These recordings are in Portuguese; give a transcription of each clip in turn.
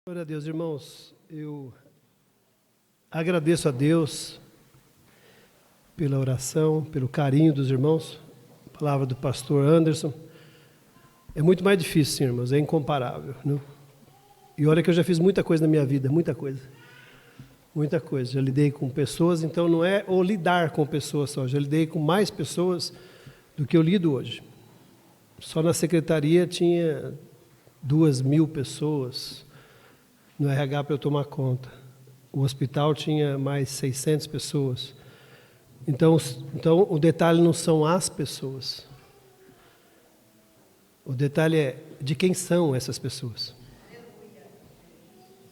Glória a Deus, irmãos, eu agradeço a Deus pela oração, pelo carinho dos irmãos, a palavra do pastor Anderson. É muito mais difícil, sim, irmãos, é incomparável, né? E olha que eu já fiz muita coisa na minha vida, muita coisa. Já lidei com pessoas, então não é o lidar com pessoas só, já lidei com mais pessoas do que eu lido hoje. Só na secretaria tinha 2.000 pessoas no RH para eu tomar conta. O hospital tinha mais 600 pessoas. Então o detalhe não são as pessoas. O detalhe é de quem são essas pessoas.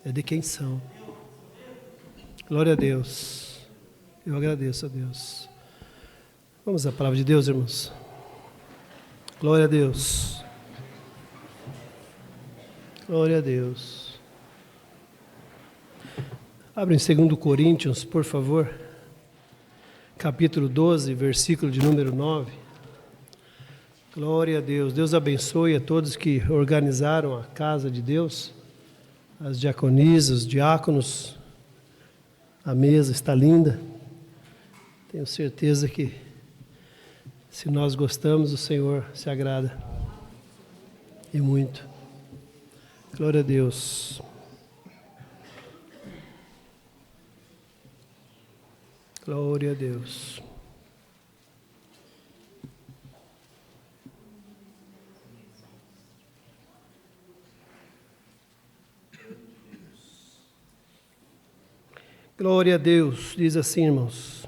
É de quem são. Glória a Deus. Eu agradeço a Deus. Vamos à palavra de Deus, irmãos. Glória a Deus. Glória a Deus. Abre em 2 Coríntios, por favor, capítulo 12, versículo de número 9. Glória a Deus. Deus abençoe a todos que organizaram a casa de Deus, as diaconisas, os diáconos. A mesa está linda. Tenho certeza que, se nós gostamos, o Senhor se agrada. E muito. Glória a Deus. Glória a Deus. Glória a Deus, diz assim, irmãos.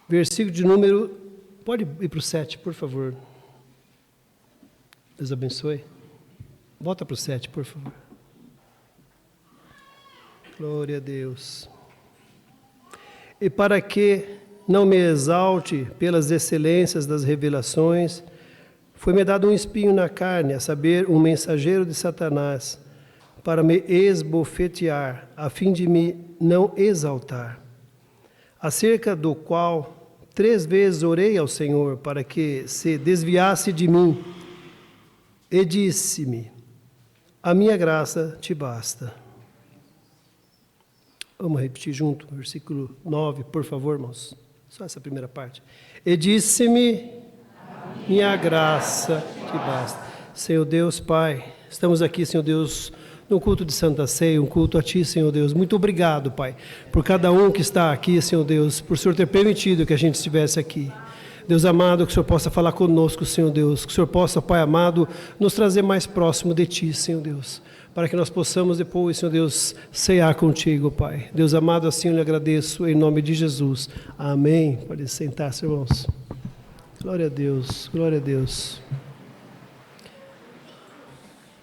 Versículo de número... Pode ir para o 7, por favor. Deus abençoe. Volta para o 7, por favor. Glória a Deus. E para que não me exalte pelas excelências das revelações, foi-me dado um espinho na carne, a saber, um mensageiro de Satanás, para me esbofetear, a fim de me não exaltar. Acerca do qual 3 vezes orei ao Senhor para que se desviasse de mim, e disse-me: a minha graça te basta. Vamos repetir junto, versículo 9, por favor, irmãos. Só essa primeira parte. E disse-me: minha graça te basta. Senhor Deus, Pai, estamos aqui, Senhor Deus, no culto de Santa Ceia, um culto a Ti, Senhor Deus. Muito obrigado, Pai, por cada um que está aqui, Senhor Deus, por o Senhor ter permitido que a gente estivesse aqui. Deus amado, que o Senhor possa falar conosco, Senhor Deus. Que o Senhor possa, Pai amado, nos trazer mais próximo de Ti, Senhor Deus. Para que nós possamos depois, Senhor Deus, cear contigo, Pai. Deus amado, assim eu lhe agradeço, em nome de Jesus. Amém. Pode sentar-se, irmãos. Glória a Deus, glória a Deus.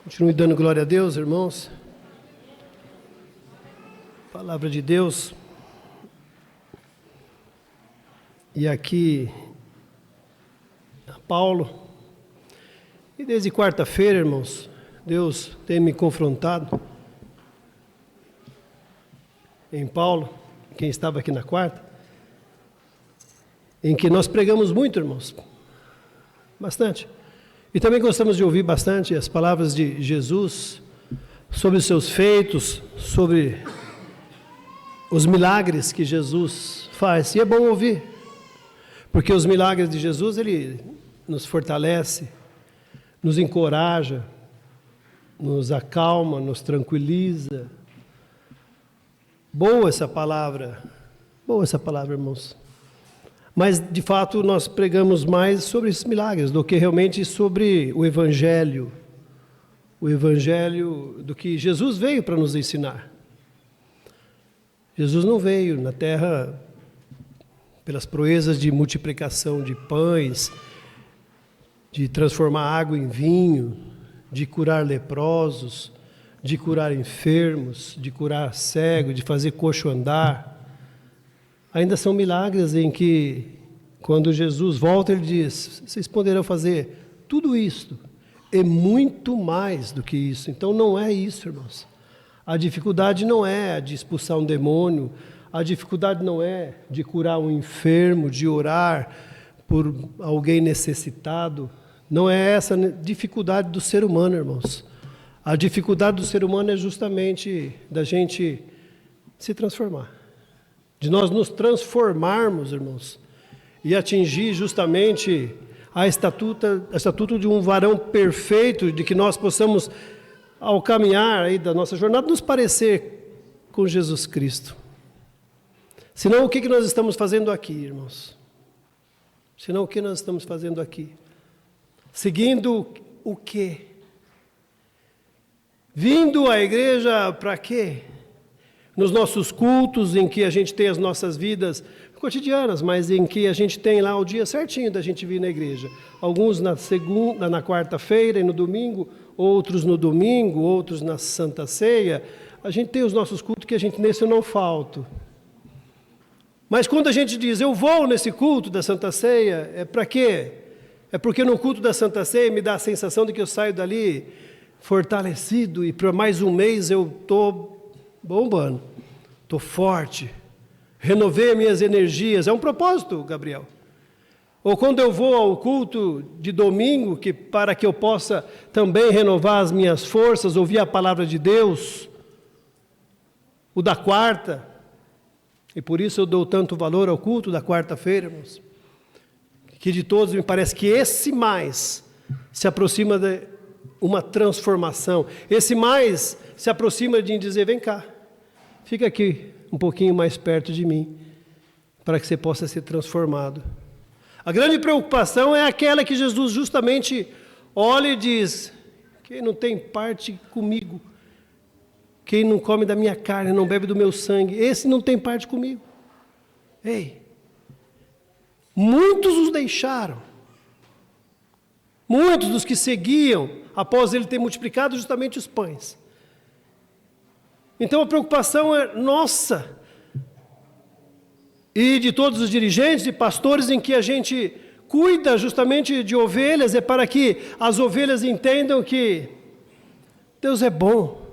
Continue dando glória a Deus, irmãos. Palavra de Deus. E aqui, Paulo. E desde quarta-feira, irmãos, Deus tem me confrontado em Paulo, quem estava aqui na quarta, em que nós pregamos muito, irmãos, bastante. E também gostamos de ouvir bastante as palavras de Jesus sobre os seus feitos, sobre os milagres que Jesus faz. E é bom ouvir, porque os milagres de Jesus, Ele nos fortalece, nos encoraja, nos acalma, nos tranquiliza. Boa essa palavra, irmãos. Mas, de fato, nós pregamos mais sobre esses milagres do que realmente sobre o Evangelho do que Jesus veio para nos ensinar. Jesus não veio na terra pelas proezas de multiplicação de pães, de transformar água em vinho, de curar leprosos, de curar enfermos, de curar cego, de fazer coxo andar. Ainda são milagres em que, quando Jesus volta, Ele diz: vocês poderão fazer tudo isto e muito mais do que isso. Então não é isso, irmãos. A dificuldade não é a de expulsar um demônio, a dificuldade não é de curar um enfermo, de orar por alguém necessitado. Não é essa a dificuldade do ser humano, irmãos. A dificuldade do ser humano é justamente da gente se transformar. De nós nos transformarmos, irmãos, e atingir justamente a estatuto de um varão perfeito, de que nós possamos, ao caminhar aí da nossa jornada, nos parecer com Jesus Cristo. Senão, o que nós estamos fazendo aqui, irmãos? Senão, o que nós estamos fazendo aqui? Seguindo o quê? Vindo à igreja para quê? Nos nossos cultos, em que a gente tem as nossas vidas cotidianas, mas em que a gente tem lá o dia certinho da gente vir na igreja. Alguns na quarta-feira e no domingo, outros no domingo, outros na Santa Ceia. A gente tem os nossos cultos que a gente nesse eu não falto. Mas quando a gente diz, eu vou nesse culto da Santa Ceia, é para quê? É porque no culto da Santa Ceia me dá a sensação de que eu saio dali fortalecido e por mais um mês eu estou bombando, estou forte, renovei minhas energias. É um propósito, Gabriel. Ou quando eu vou ao culto de domingo, que para que eu possa também renovar as minhas forças, ouvir a palavra de Deus, o da quarta, e por isso eu dou tanto valor ao culto da quarta-feira, irmãos, que de todos me parece que esse mais se aproxima de uma transformação, esse mais se aproxima de dizer, vem cá, fica aqui um pouquinho mais perto de mim, para que você possa ser transformado. A grande preocupação é aquela que Jesus justamente olha e diz, quem não tem parte comigo, quem não come da minha carne, não bebe do meu sangue, esse não tem parte comigo. Ei, muitos os deixaram. Muitos dos que seguiam, após ele ter multiplicado justamente os pães. Então a preocupação é nossa, e de todos os dirigentes e pastores em que a gente cuida justamente de ovelhas, é para que as ovelhas entendam que Deus é bom.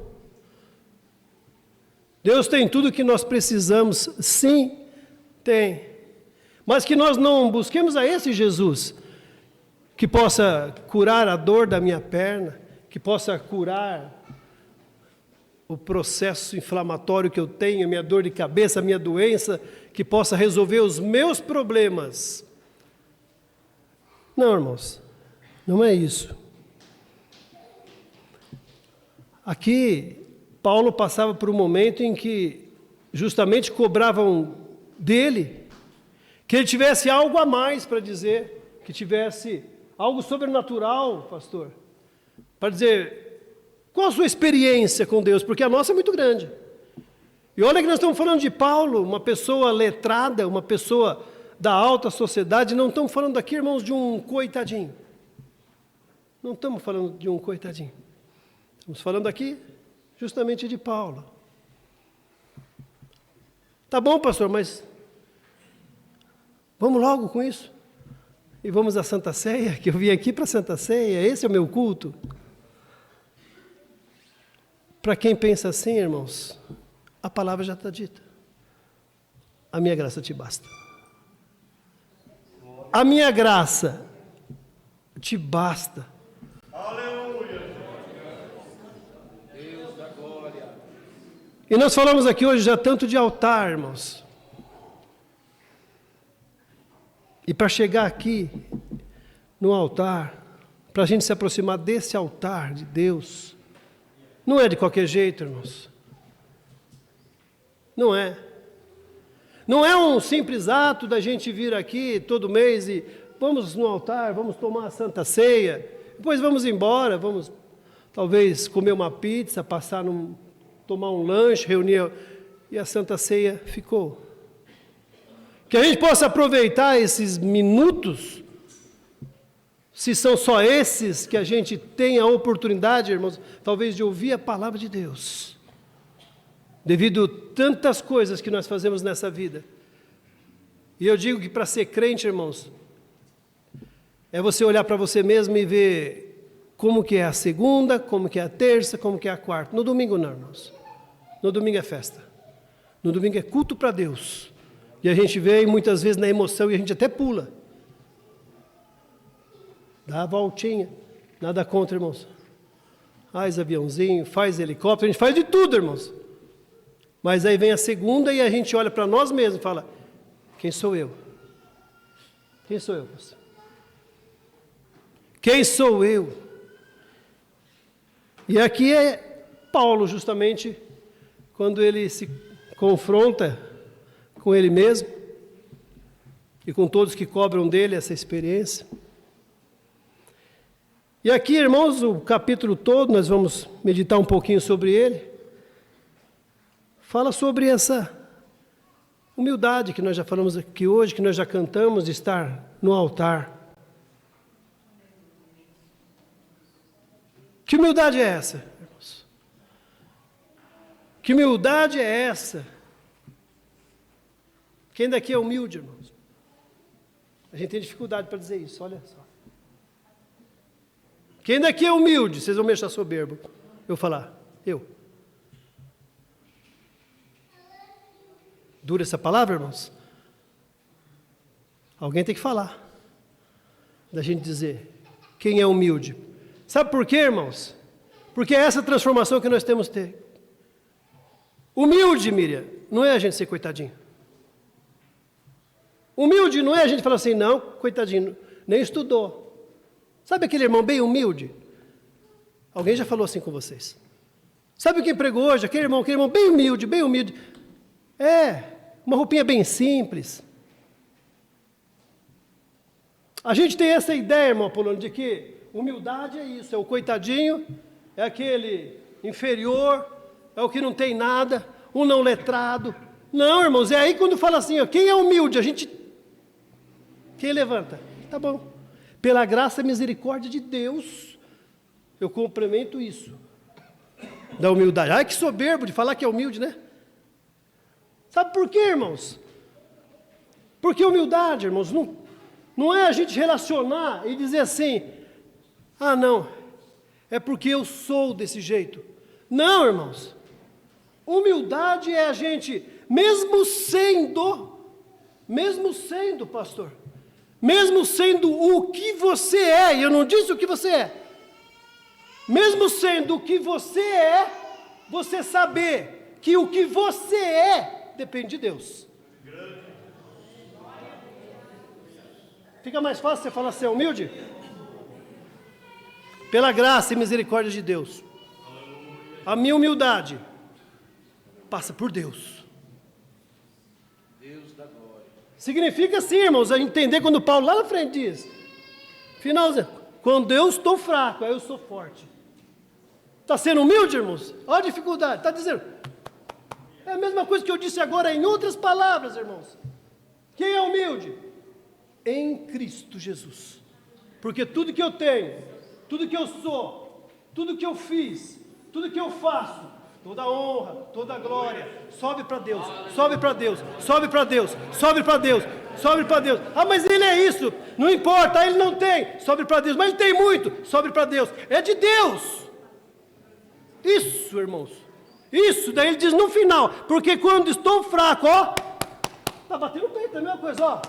Deus tem tudo o que nós precisamos, sim, tem. Mas que nós não busquemos a esse Jesus, que possa curar a dor da minha perna, que possa curar o processo inflamatório que eu tenho, a minha dor de cabeça, a minha doença, que possa resolver os meus problemas. Não, irmãos, não é isso. Aqui, Paulo passava por um momento em que justamente cobravam dele que ele tivesse algo a mais para dizer, que tivesse algo sobrenatural, pastor, para dizer, qual a sua experiência com Deus? Porque a nossa é muito grande. E olha que nós estamos falando de Paulo, uma pessoa letrada, uma pessoa da alta sociedade, não estamos falando aqui, irmãos, de um coitadinho. Não estamos falando de um coitadinho. Estamos falando aqui justamente de Paulo. Tá bom, pastor, mas vamos logo com isso. E vamos à Santa Ceia, que eu vim aqui para a Santa Ceia, esse é o meu culto. Para quem pensa assim, irmãos, a palavra já está dita. A minha graça te basta. A minha graça te basta. Aleluia. Deus da glória. E nós falamos aqui hoje já tanto de altar, irmãos. E para chegar aqui no altar, para a gente se aproximar desse altar de Deus, não é de qualquer jeito, irmãos. Não é. Não é um simples ato da gente vir aqui todo mês e vamos no altar, vamos tomar a Santa Ceia, depois vamos embora, vamos talvez comer uma pizza, tomar um lanche, reunir, e a Santa Ceia ficou. Que a gente possa aproveitar esses minutos, se são só esses que a gente tem a oportunidade, irmãos, talvez de ouvir a palavra de Deus. Devido a tantas coisas que nós fazemos nessa vida. E eu digo que para ser crente, irmãos, é você olhar para você mesmo e ver como que é a segunda, como que é a terça, como que é a quarta. No domingo não, irmãos. No domingo é festa. No domingo é culto para Deus. E a gente vê muitas vezes na emoção e a gente até pula. Dá a voltinha. Nada contra, irmãos. faz aviãozinho, faz helicóptero, a gente faz de tudo, irmãos. Mas aí vem a segunda e a gente olha para nós mesmos e fala, quem sou eu? Quem sou eu, pastor? Quem sou eu? E aqui é Paulo, justamente, quando ele se confronta com ele mesmo e com todos que cobram dele essa experiência. E aqui, irmãos, o capítulo todo, nós vamos meditar um pouquinho sobre ele, fala sobre essa humildade que nós já falamos aqui hoje, que nós já cantamos, de estar no altar. Que humildade é essa, irmãos? Que humildade é essa? Quem daqui é humilde, irmãos? A gente tem dificuldade para dizer isso, olha só. Quem daqui é humilde? Vocês vão me achar soberbo. Eu falar, eu. Dura essa palavra, irmãos? Alguém tem que falar. Da gente dizer, quem é humilde? Sabe por quê, irmãos? Porque é essa transformação que nós temos que ter. Humilde, Miriam, não é a gente ser coitadinho. Humilde não é a gente falar assim, não, coitadinho, nem estudou. Sabe aquele irmão bem humilde? Alguém já falou assim com vocês. Sabe quem pregou hoje? Aquele irmão bem humilde, bem humilde. É, uma roupinha bem simples. A gente tem essa ideia, irmão Apolônio, de que humildade é isso, é o coitadinho, é aquele inferior, é o que não tem nada, o não letrado. Não, irmãos, é aí quando fala assim, ó, quem é humilde? Quem levanta? Tá bom. Pela graça e misericórdia de Deus, eu complemento isso. Da humildade. Ai, que soberbo de falar que é humilde, né? Sabe por quê, irmãos? Porque humildade, irmãos, não é a gente relacionar e dizer assim, ah, não, é porque eu sou desse jeito. Não, irmãos. Humildade é a gente, mesmo sendo, pastor, mesmo sendo o que você é, e eu não disse o que você é, mesmo sendo o que você é, você saber que o que você é depende de Deus. Fica mais fácil você falar ser humilde? Pela graça e misericórdia de Deus. A minha humildade passa por Deus. Deus da glória. Significa assim, irmãos, a entender quando Paulo lá na frente diz, finalzinho, quando eu estou fraco, aí eu sou forte. Está sendo humilde, irmãos? Olha a dificuldade, está dizendo. É a mesma coisa que eu disse agora em outras palavras, irmãos. Quem é humilde? Em Cristo Jesus. Porque tudo que eu tenho, tudo que eu sou, tudo que eu fiz, tudo que eu faço, toda honra, toda glória, sobe para Deus, sobe para Deus, sobe para Deus, sobe para Deus, sobe para Deus. Ah, mas ele é isso, não importa, ele não tem, sobe para Deus, mas ele tem muito, sobe para Deus, é de Deus. Isso, irmãos, isso, daí ele diz no final, porque quando estou fraco, ó, está batendo o peito, é a mesma coisa, ó,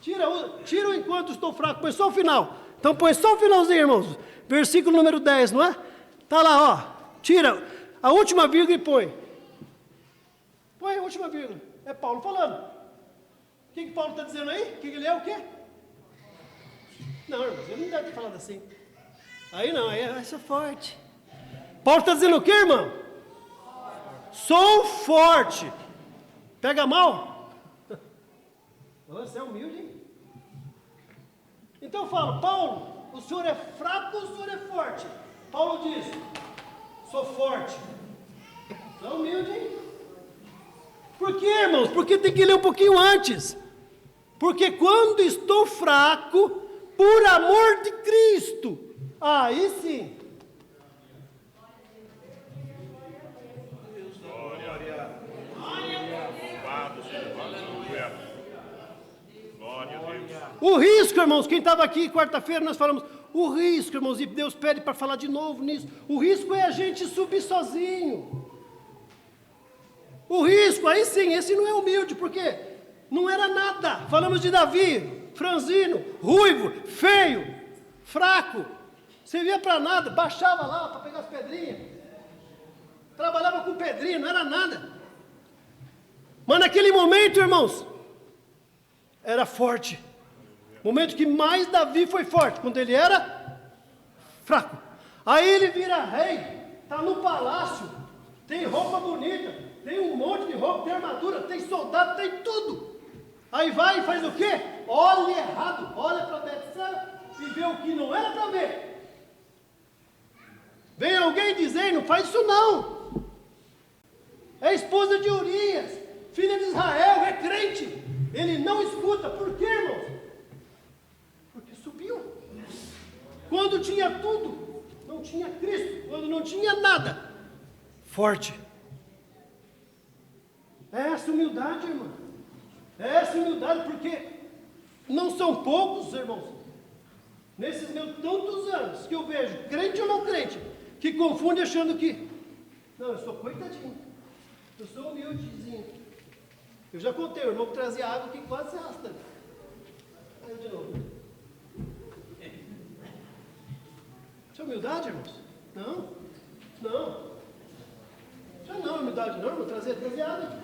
tira o enquanto estou fraco, põe só o final, então põe só o finalzinho, irmãos, versículo número 10, não é? Está lá, ó, tira a última vírgula e põe a última vírgula, é Paulo falando. O que Paulo está dizendo aí? Que ele é o quê? Não, irmãos, ele não deve ter falado assim. Aí não, aí sou forte. Paulo está dizendo o quê, irmão? Sou forte. Pega mal? Você é humilde, hein? Então eu falo, Paulo, o senhor é fraco ou o senhor é forte? Paulo diz, sou forte. Você é humilde, hein? Por quê, irmãos? Porque tem que ler um pouquinho antes. Porque quando estou fraco, por amor de Cristo, aí sim. O risco, irmãos, quem estava aqui quarta-feira, nós falamos, o risco, irmãos, e Deus pede para falar de novo nisso, o risco é a gente subir sozinho. O risco, aí sim, esse não é humilde, porque não era nada. Falamos de Davi, franzino, ruivo, feio, fraco. Servia para nada, baixava lá para pegar as pedrinhas. Trabalhava com pedrinha, não era nada. Mas naquele momento, irmãos, era forte. O momento que mais Davi foi forte, quando ele era fraco. Aí ele vira rei, está no palácio, tem roupa bonita, tem um monte de roupa, tem armadura, tem soldado, tem tudo. Aí vai e faz o quê? Olha errado, olha para Betseba e vê o que não era para ver. Vem alguém dizer, não faz isso não. É esposa de Urias, filha de Israel, é crente. Ele não escuta, por quê, irmãos? Porque subiu. Quando tinha tudo, não tinha Cristo. Quando não tinha nada, forte. É essa humildade, irmão. É essa humildade, porque não são poucos, irmãos, nesses meus tantos anos, que eu vejo, crente ou não crente, que confunde achando que, não, eu sou coitadinho, eu sou humildezinho. Eu já contei, o irmão que trazia água que quase se arrasta. Aí de novo. Isso é humildade, irmãos? Não, não. Isso não é humildade, não, irmão. Trazia água.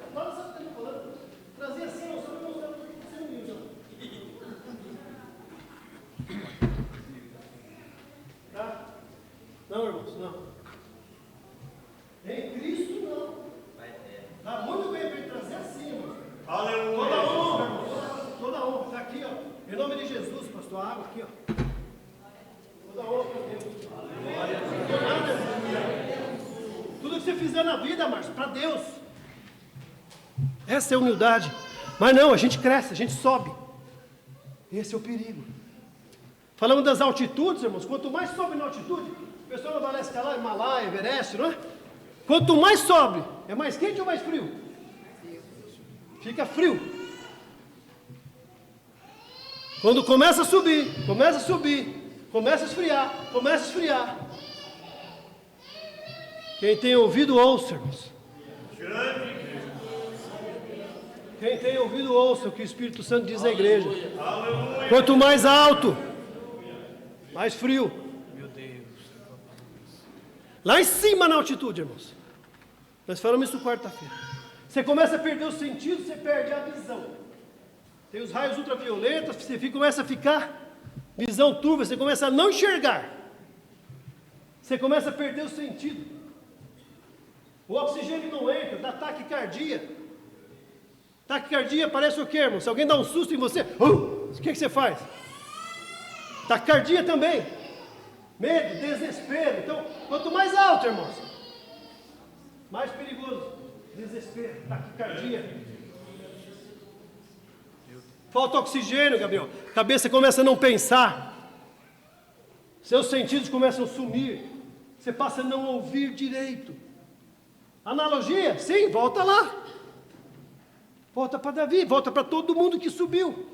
Agora sabe o que eu estou falando. Trazia assim, não, só para mostrar que você é humilde. Tá? Não, irmãos, não. Em Cristo, não. Dá muito bem para ele trazer assim, irmãos. Aleluia. Toda honra, irmãos. Toda honra. Está aqui, ó. Em nome de Jesus, pastor, a água aqui, ó. Toda honra para Deus. Tudo que você fizer na vida, Márcio, para Deus. Essa é a humildade. Mas não, a gente cresce, a gente sobe. Esse é o perigo. Falando das altitudes, irmãos, quanto mais sobe na altitude, o pessoal não vai lá escalar Himalaia, Everest, não é? Quanto mais sobe, é mais quente ou mais frio? Fica frio. Quando começa a subir, começa a esfriar. Quem tem ouvido, ouça, irmãos. Quem tem ouvido, ouça o que o Espírito Santo diz à igreja. Quanto mais alto, mais frio. Lá em cima na altitude, irmãos. Nós falamos isso quarta-feira. Você começa a perder os sentidos, você perde a visão. Tem os raios ultravioletas, você começa a ficar visão turva, você começa a não enxergar. Você começa a perder o sentido. O oxigênio não entra, dá taquicardia. Taquicardia parece o quê, irmão? Se alguém dá um susto em você, o que você faz? Taquicardia também. Medo, desespero. Então, quanto mais alto, irmãos, mais perigoso. Desespero, taquicardia. Falta oxigênio, Gabriel. A cabeça começa a não pensar. Seus sentidos começam a sumir. Você passa a não ouvir direito. Analogia? Sim, volta lá. Volta para Davi, volta para todo mundo que subiu.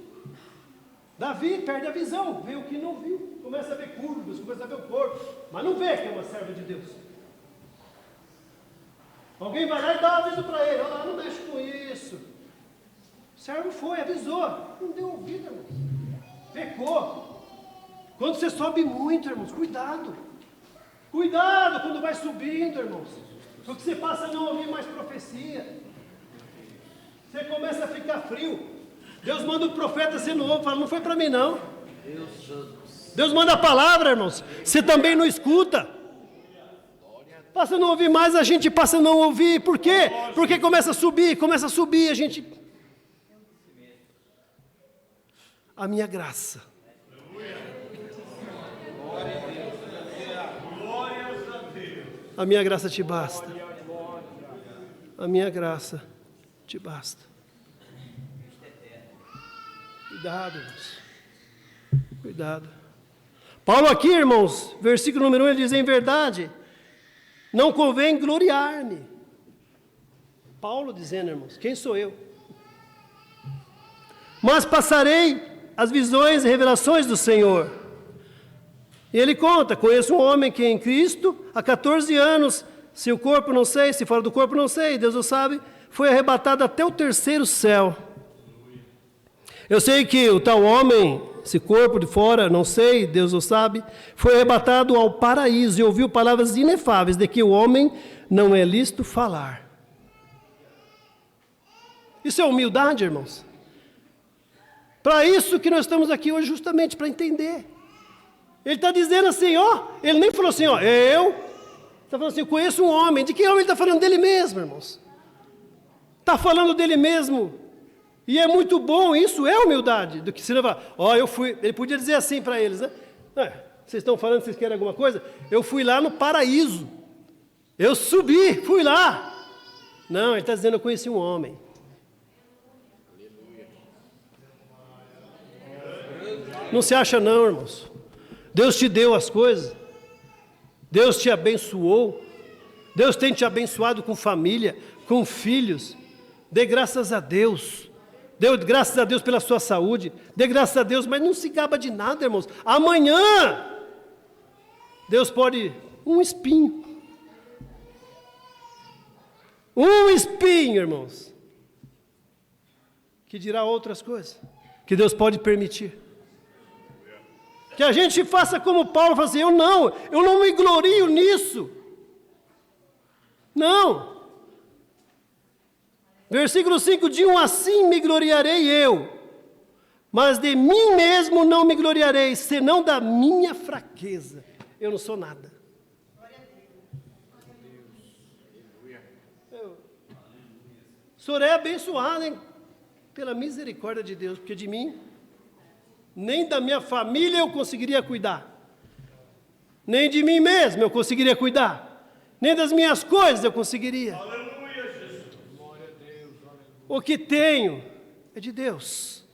Davi perde a visão, vê o que não viu. Começa a ver curvas, começa a ver o corpo, mas não vê que é uma serva de Deus. Alguém vai lá e dá um aviso para ele: olha lá, não mexe com isso. O servo foi, avisou, não deu ouvido, irmãos. Pecou. Quando você sobe muito, irmãos, cuidado. Cuidado quando vai subindo, irmãos. Porque você passa a não ouvir mais profecia. Você começa a ficar frio. Deus manda o profeta, você não ouve, fala, não foi para mim não. Deus manda a palavra, irmãos, você também não escuta. Passa a não ouvir mais, a gente passa a não ouvir. Por quê? Porque começa a subir, a gente... A minha graça. A minha graça te basta. A minha graça te basta. Cuidado, irmãos. Cuidado. Paulo aqui, irmãos, versículo número 1, ele diz: em verdade, não convém gloriar-me. Paulo dizendo, irmãos, quem sou eu? Mas passarei as visões e revelações do Senhor. E ele conta: conheço um homem que em Cristo, há 14 anos, se o corpo não sei, se fora do corpo não sei, Deus o sabe, foi arrebatado até o terceiro céu. Eu sei que o tal homem esse corpo de fora, não sei, Deus o sabe, foi arrebatado ao paraíso e ouviu palavras inefáveis de que o homem não é lícito falar. Isso é humildade, irmãos. Para isso que nós estamos aqui hoje, justamente para entender. Ele está dizendo assim, ó, ele nem falou assim, ó, eu, está falando assim, eu conheço um homem. De que homem ele está falando? Dele mesmo, irmãos. Está falando dele mesmo. E é muito bom, isso é humildade. Do que se levar, ó, eu fui, ele podia dizer assim para eles, né? Vocês estão falando que vocês querem alguma coisa? Eu fui lá no paraíso. Eu subi, fui lá. Não, ele está dizendo, eu conheci um homem. Não se acha não, irmãos. Deus te deu as coisas. Deus te abençoou. Deus tem te abençoado com família, com filhos. Dê graças a Deus. Dê graças a Deus pela sua saúde. Dê graças a Deus, mas não se gaba de nada, irmãos. Amanhã, Deus pode... Um espinho, irmãos. Que dirá outras coisas. Que Deus pode permitir. Que a gente faça como Paulo, fala assim, eu não me glorio nisso. Não. Versículo 5, de um assim me gloriarei eu, mas de mim mesmo não me gloriarei, senão da minha fraqueza. Eu não sou nada. O senhor é abençoado, hein? Pela misericórdia de Deus, porque de mim, nem da minha família eu conseguiria cuidar, nem de mim mesmo eu conseguiria cuidar, nem das minhas coisas eu conseguiria. Aleluia, Jesus. Glória a Deus. O que tenho é de Deus.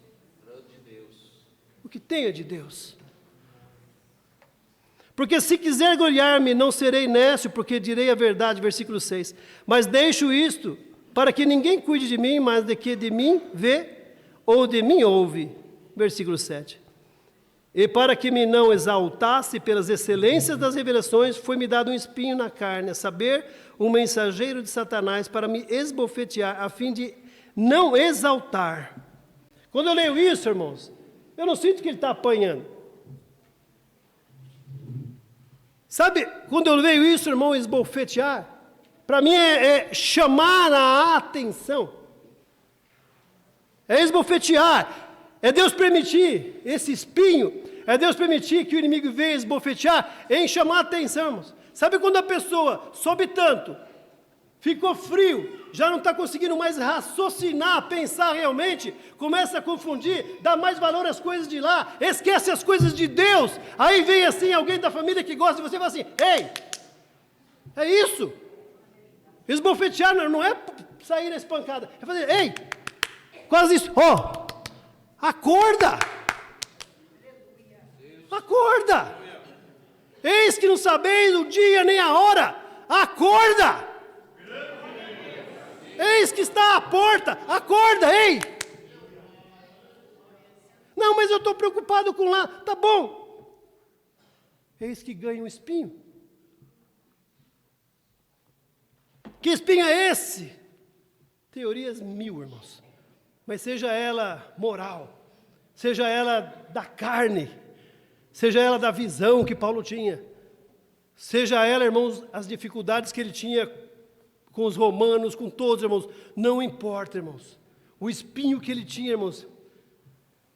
O que tenho é de Deus. Porque se quiser gloriar-me, não serei nécio, porque direi a verdade, versículo 6. Mas deixo isto, para que ninguém cuide de mim, mas de que de mim vê, ou de mim ouve. Versículo 7. E para que me não exaltasse pelas excelências das revelações, foi-me dado um espinho na carne, a saber, um mensageiro de Satanás, para me esbofetear, a fim de não exaltar. Quando eu leio isso, irmãos, eu não sinto que ele está apanhando. Sabe, quando eu leio isso, irmão, esbofetear, para mim é chamar a atenção. É esbofetear. É Deus permitir esse espinho, é Deus permitir que o inimigo venha esbofetear, em chamar a atenção, irmãos. Sabe quando a pessoa sobe tanto, ficou frio, já não está conseguindo mais raciocinar, pensar realmente, começa a confundir, dá mais valor às coisas de lá, esquece as coisas de Deus, aí vem assim alguém da família que gosta de você e fala assim, ei, é isso, esbofetear não é sair na espancada, é fazer, ei, quase isso, ó, acorda, acorda, eis que não sabeis o dia nem a hora, acorda, eis que está à porta, acorda, ei! Não, mas eu estou preocupado com lá, tá bom. Eis que ganha um espinho. Que espinho é esse? Teorias mil, irmãos. Mas seja ela moral, seja ela da carne, seja ela da visão que Paulo tinha, seja ela, irmãos, as dificuldades que ele tinha com os romanos, com todos, irmãos, não importa, irmãos. O espinho que ele tinha, irmãos,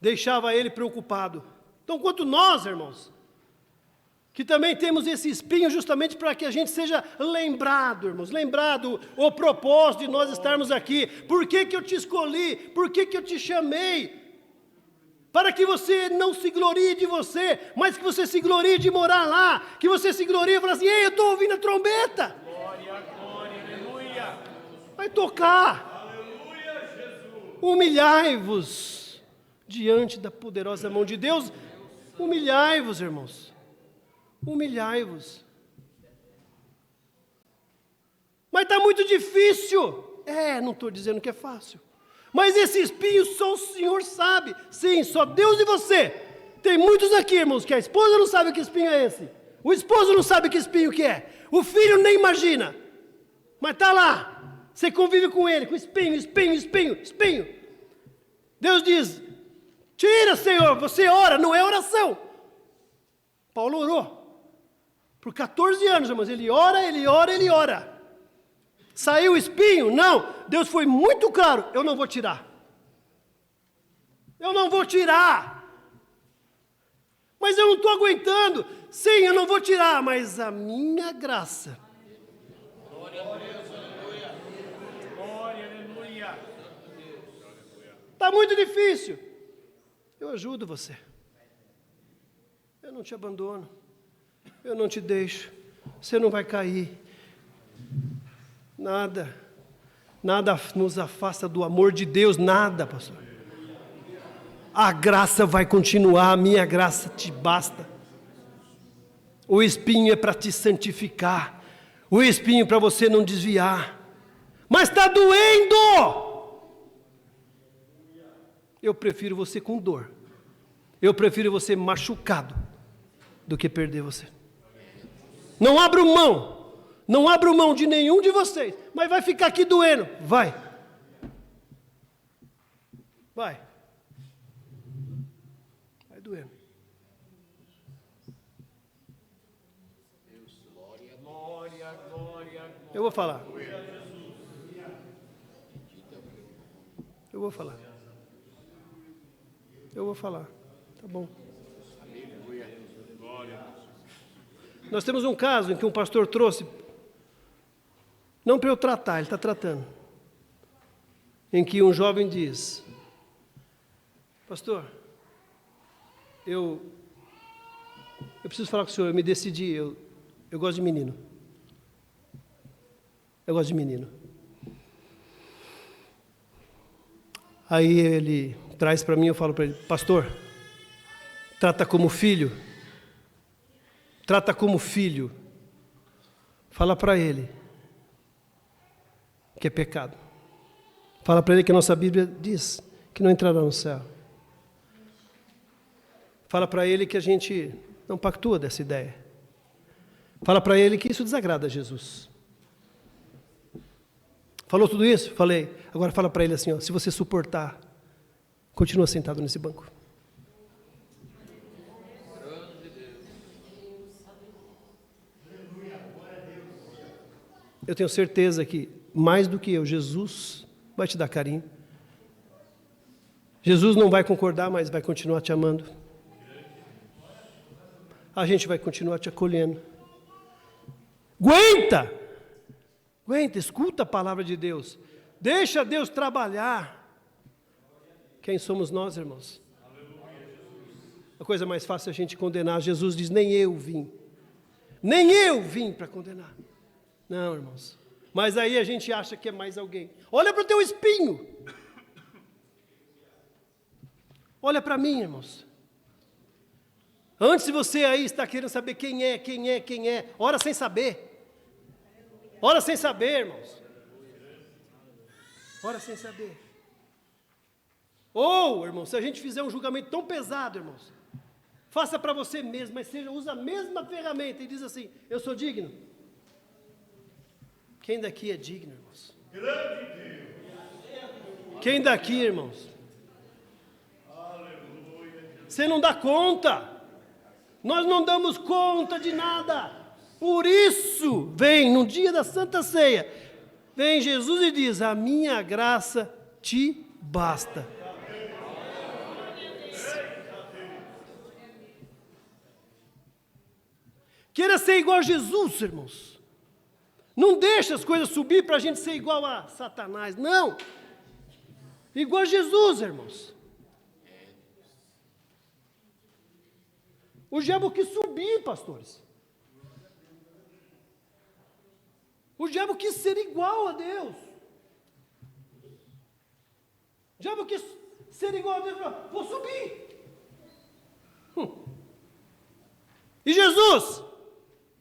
deixava ele preocupado. Então, quanto nós, irmãos, que também temos esse espinho justamente para que a gente seja lembrado, irmãos, lembrado o propósito de nós estarmos aqui. Por que que eu te escolhi? Por que que eu te chamei? Para que você não se glorie de você, mas que você se glorie de morar lá, que você se glorie e falar assim, ei, eu estou ouvindo a trombeta. Vai tocar. Aleluia, Jesus. Humilhai-vos diante da poderosa mão de Deus. Humilhai-vos, irmãos. Humilhai-vos. Mas está muito difícil. Não estou dizendo que é fácil. Mas esse espinho só o Senhor sabe. Sim, só Deus e você. Tem muitos aqui, irmãos, que a esposa não sabe que espinho é esse. O esposo não sabe que espinho que é. O filho nem imagina. Mas está lá. Você convive com ele, com espinho. Deus diz, Tira, Senhor, você ora, não é oração. Paulo orou por 14 anos, irmãos, ele ora, ele ora, ele ora. Saiu o espinho? Não, Deus foi muito claro, eu não vou tirar. Eu não vou tirar. Mas eu não estou aguentando. Sim, eu não vou tirar, mas a minha graça. Glória a Deus, aleluia. Glória, aleluia. Está muito difícil. Eu ajudo você. Eu não te abandono. Eu não te deixo. Você não vai cair. Nada nos afasta do amor de Deus, nada, pastor. A graça vai continuar, a minha graça te basta. O espinho é para te santificar. O espinho para você não desviar. Mas está doendo! Eu prefiro você com dor. Eu prefiro você machucado do que perder você. Não abro mão. Não abro mão de nenhum de vocês. Mas vai ficar aqui doendo. Vai. Vai. Vai doendo. Eu vou falar. Eu vou falar. Eu vou falar. Tá bom. Nós temos um caso em que um pastor trouxe, não para eu tratar, ele está tratando, em que um jovem diz: pastor, eu preciso falar com o senhor, eu me decidi, eu gosto de menino. Eu gosto de menino. Aí ele traz para mim, eu falo para ele: pastor, trata como filho. Trata como filho. Fala para ele que é pecado. Fala para ele que a nossa Bíblia diz que não entrará no céu. Fala para ele que a gente não pactua dessa ideia. Fala para ele que isso desagrada a Jesus. Falou tudo isso? Falei. Agora fala para ele assim, ó, se você suportar, continua sentado nesse banco. Eu tenho certeza que, mais do que eu, Jesus vai te dar carinho. Jesus não vai concordar, mas vai continuar te amando. A gente vai continuar te acolhendo. Aguenta! Aguenta, escuta a palavra de Deus. Deixa Deus trabalhar. Quem somos nós, irmãos? A coisa mais fácil é a gente condenar. Jesus diz, nem eu vim. Nem eu vim para condenar. Não, irmãos. Mas aí a gente acha que é mais alguém. Olha para o teu espinho. Olha para mim, irmãos. Antes de você aí estar querendo saber quem é. Ora sem saber. Ora sem saber, irmãos. Ora sem saber. Ou, irmãos, se a gente fizer um julgamento tão pesado, irmãos, faça para você mesmo, mas usa a mesma ferramenta e diz assim, eu sou digno. Quem daqui é digno, irmãos? Quem daqui, irmãos? Você não dá conta. Nós não damos conta de nada. Por isso, vem no dia da Santa Ceia, vem Jesus e diz, a minha graça te basta. Queira ser igual a Jesus, irmãos. Não deixa as coisas subir para a gente ser igual a Satanás, não. Igual a Jesus, irmãos. O diabo quis subir, pastores. O diabo quis ser igual a Deus. O diabo quis ser igual a Deus. Vou subir. E Jesus?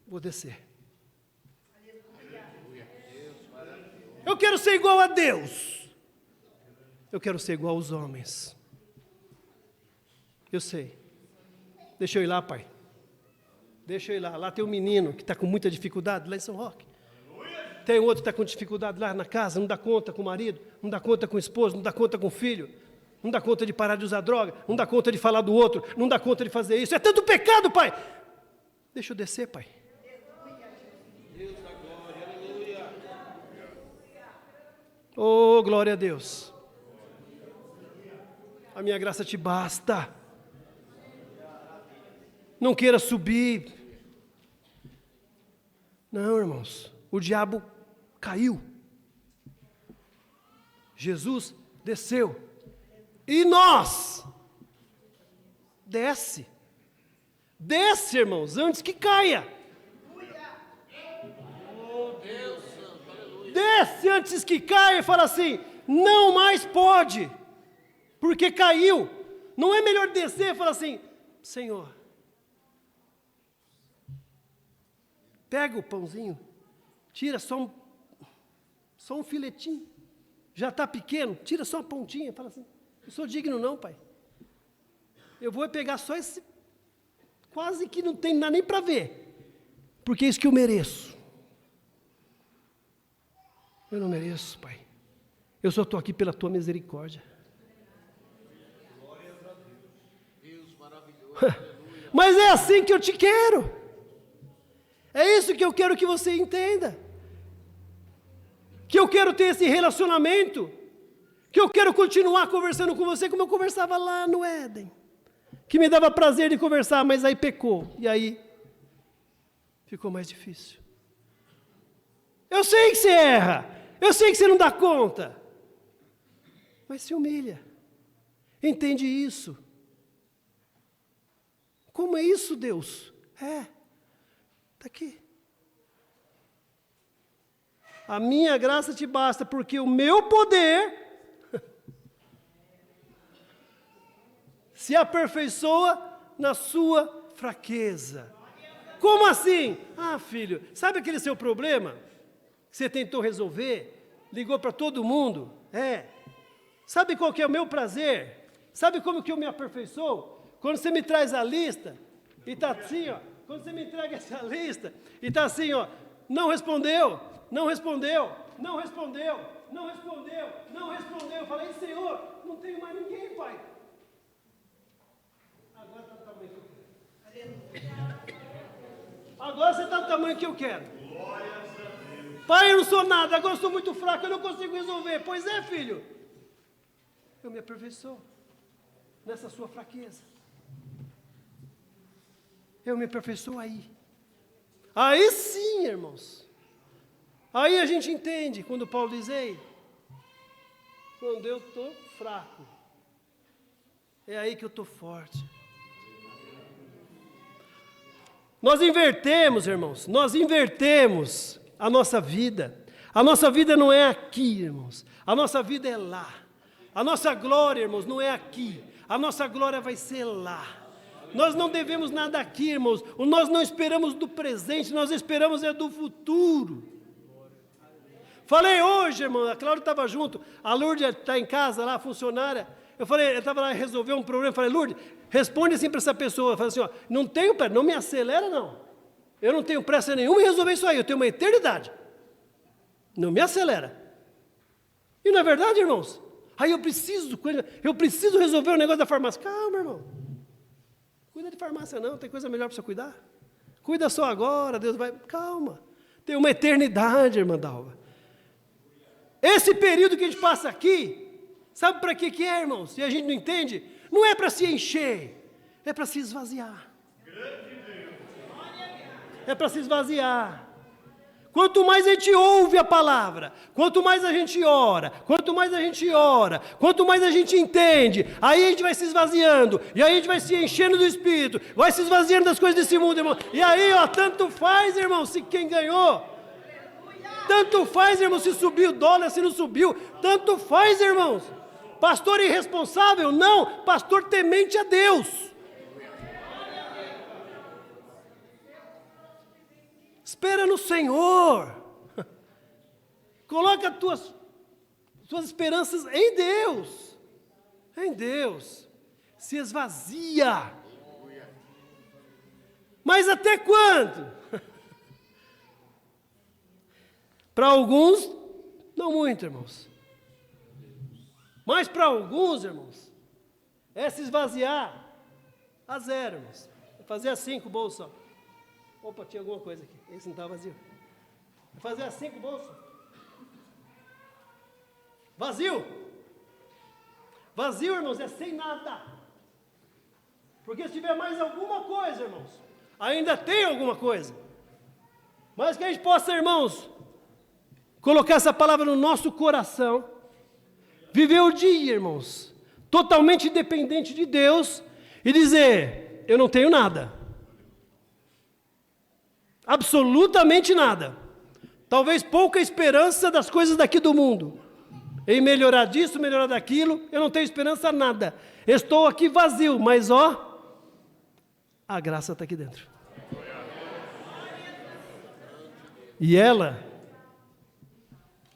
Vou descer. Eu quero ser igual a Deus. Eu quero ser igual aos homens. Eu sei. Deixa eu ir lá, pai. Deixa eu ir lá. Lá tem um menino que está com muita dificuldade, lá em São Roque. Tem outro que está com dificuldade lá na casa, não dá conta com o marido, não dá conta com o esposo, não dá conta com o filho, Não dá conta de parar de usar droga, não dá conta de falar do outro, não dá conta de fazer isso. É tanto pecado, pai. Deixa eu descer, pai. Oh, glória a Deus. A minha graça te basta. Não queira subir. Não, irmãos. O diabo caiu. Jesus desceu. E nós? Desce. Desce, irmãos, antes que caia. Desce antes que caia e fala assim, não mais pode, porque caiu. Não é melhor descer e falar assim, Senhor, pega o pãozinho, tira só um filetinho, já está pequeno, tira só uma pontinha, fala assim, não sou digno não, pai. Eu vou pegar só esse, quase que não tem nada nem para ver, porque é isso que eu mereço. Eu não mereço, pai. Eu só estou aqui pela tua misericórdia. Deus maravilhoso. Mas é assim que eu te quero. É isso que eu quero que você entenda. Que eu quero ter esse relacionamento. Que eu quero continuar conversando com você como eu conversava lá no Éden. Que me dava prazer de conversar, mas aí pecou. E aí ficou mais difícil. Eu sei que você erra. Eu sei que você não dá conta. Mas se humilha. Entende isso. Como é isso, Deus? Está aqui. A minha graça te basta, porque o meu poder se aperfeiçoa na sua fraqueza. Como assim? Ah, filho, sabe aquele seu problema? Que você tentou resolver? Ligou para todo mundo? Sabe qual que é o meu prazer? Sabe como que eu me aperfeiçoo? Quando você me traz a lista, e está assim, ó. Quando você me entrega essa lista, e está assim, ó. Não respondeu, não respondeu, não respondeu, não respondeu, não respondeu. Eu falei, Senhor, não tenho mais ninguém, pai. Agora está do tamanho que eu quero. Agora você está do tamanho que eu quero. Pai, eu não sou nada, agora eu sou muito fraco, eu não consigo resolver. Pois é, filho. Eu me aperfeiçoo nessa sua fraqueza. Eu me aperfeiçoo aí. Aí sim, irmãos. Aí a gente entende quando Paulo diz, ei, quando eu estou fraco, é aí que eu estou forte. Nós invertemos, irmãos, nós invertemos a nossa vida. A nossa vida não é aqui, irmãos. A nossa vida é lá. A nossa glória, irmãos, não é aqui. A nossa glória vai ser lá. Nós não devemos nada aqui, irmãos. Nós não esperamos do presente, nós esperamos é do futuro. Falei hoje, irmão, a Cláudia estava junto, a Lourdes está em casa lá, funcionária. Eu estava lá resolver um problema, falei, Lourdes, responde assim para essa pessoa, fala assim, ó, não tenho pressa, não me acelera não. Eu não tenho pressa nenhuma em resolver isso aí, eu tenho uma eternidade. Não me acelera. E não é verdade, irmãos? Aí eu preciso resolver o negócio da farmácia. Calma, irmão. Cuida de farmácia não, tem coisa melhor para você cuidar. Cuida só agora, Deus vai... Calma. Tem uma eternidade, irmã Dalva. Esse período que a gente passa aqui, sabe para que é, irmãos? Se a gente não entende, não é para se encher, é para se esvaziar. É para se esvaziar. Quanto mais a gente ouve a palavra, quanto mais a gente ora, quanto mais a gente entende, aí a gente vai se esvaziando, e aí a gente vai se enchendo do Espírito, vai se esvaziando das coisas desse mundo, irmão. E aí, ó, tanto faz, irmão, se quem ganhou. Tanto faz, irmão, se subiu o dólar, se não subiu. Tanto faz, irmãos. Pastor irresponsável? Não. Pastor temente a Deus. Espera no Senhor. Coloca as suas esperanças em Deus. Em Deus. Se esvazia. Mas até quando? Para alguns, não muito, irmãos. Mas para alguns, irmãos, é se esvaziar a zero, irmãos. É fazer assim com o bolso, ó. Opa, tinha alguma coisa aqui. Esse não está vazio. É fazer assim com o bolso. Vazio. Vazio, irmãos, é sem nada. Porque se tiver mais alguma coisa, irmãos, ainda tem alguma coisa. Mas que a gente possa, irmãos, colocar essa palavra no nosso coração, viver o dia, irmãos, totalmente dependente de Deus e dizer: eu não tenho nada, absolutamente nada, talvez pouca esperança das coisas daqui do mundo, em melhorar disso, melhorar daquilo, eu não tenho esperança nada, estou aqui vazio, mas ó, a graça está aqui dentro, e ela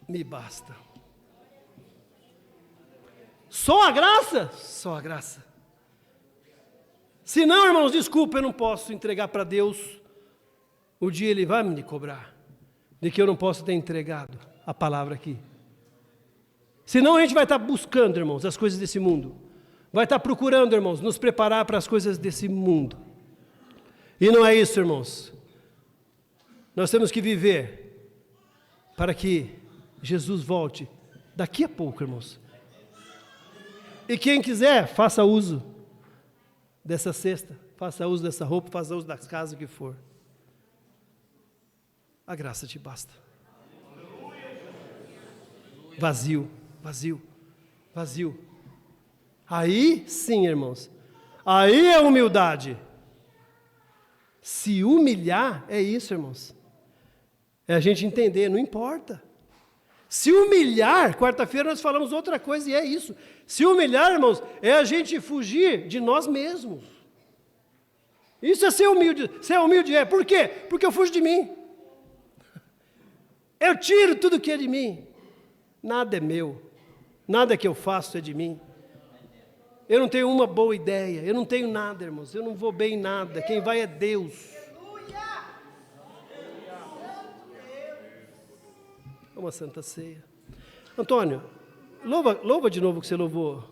me basta. Só a graça? Só a graça. Se não, irmãos, desculpa, eu não posso entregar para Deus. O dia Ele vai me cobrar de que eu não posso ter entregado a palavra aqui. Senão a gente vai estar buscando, irmãos, as coisas desse mundo. Vai estar procurando, irmãos, nos preparar para as coisas desse mundo. E não é isso, irmãos. Nós temos que viver para que Jesus volte daqui a pouco, irmãos. E quem quiser, faça uso dessa cesta, faça uso dessa roupa, faça uso das casas, o que for. A graça te basta. Vazio, vazio, vazio. Aí sim, irmãos, aí é humildade. Se humilhar, é isso, irmãos. É a gente entender, não importa. Se humilhar, quarta-feira nós falamos outra coisa e é isso. Se humilhar, irmãos, é a gente fugir de nós mesmos. Isso é ser humilde. Ser humilde é, por quê? Porque eu fujo de mim. Eu tiro tudo que é de mim. Nada é meu. Nada que eu faço é de mim. Eu não tenho uma boa ideia. Eu não tenho nada, irmãos. Eu não vou bem em nada. Quem vai é Deus. Uma santa ceia. Antônio, louva de novo que você louvou.